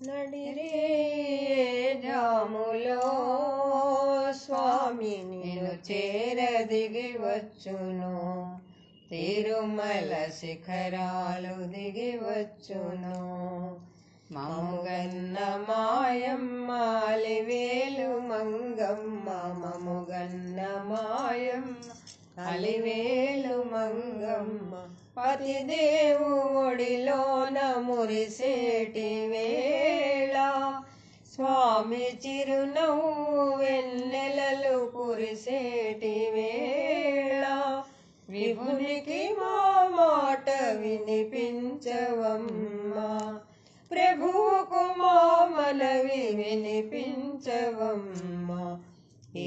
నడిరే జాములో స్వామి నిన్ను చేర దిగి వచ్చును, తిరుమల శిఖరాలు దిగి వచ్చును. మముగన్న మాయమ్మ అలివేలు మంగమ్మ, మముగన్న మాయమ్మ అలివేలు మంగమ్మ, పతిదేవు ఒడిలోన మురిసేటి వేళ, స్వామి చిరునవ్వు వెన్నెలలు కురిసేటి వేళ, విభునికి మా మాట వినిపించవమ్మా, ప్రభువుకు మా మనవి వినిపించవమ్మా.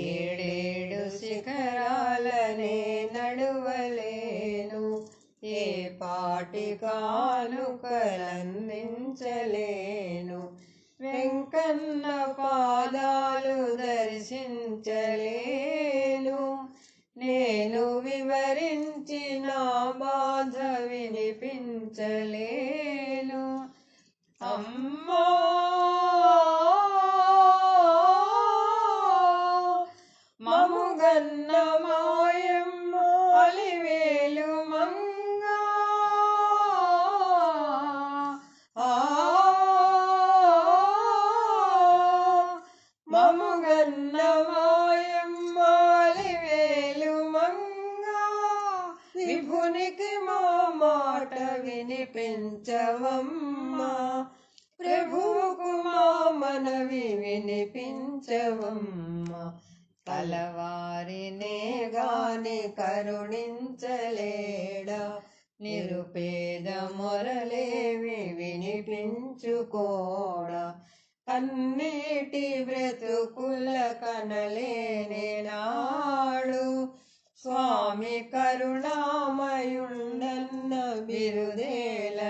ఏడేడు శిఖరాలనే నడువలేను, ఏ పాటి కానుకలందించలేను, వెంకన్న పాదాలు దర్శించలేను, నేను వివరించిన బాధ వినిపించలేను. అమ్మా మముగన్న మాయమ్మ అలివేలు మంగ, మముగన్న మాయమ్మ అలివేలు మంగ, విభునికి మా మాట వినిపించవమ్మా, ప్రభువుకు మా మనవి వినిపించవమ్మా. కలవారినే గాని కరుణించలేడా, నిరుపేద మొరలేవి వినిపించుకోడా, కన్నీటి బ్రతుకుల కనలేని నాడు, స్వామి కరుణామయుండన్న బిరుదేలనమ్మ,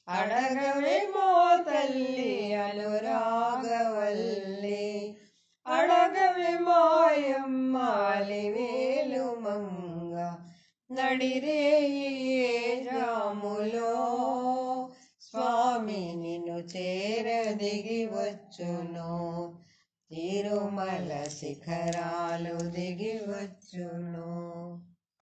అడగవే మా తల్లి అనురాగవల్లి, అడగవే మాయమ్మ అలివేలు మంగ. నడిరే జాములో స్వామి నిన్ను చేర దిగి వచ్చును, తిరుమల శిఖరాలు దిగి వచ్చును.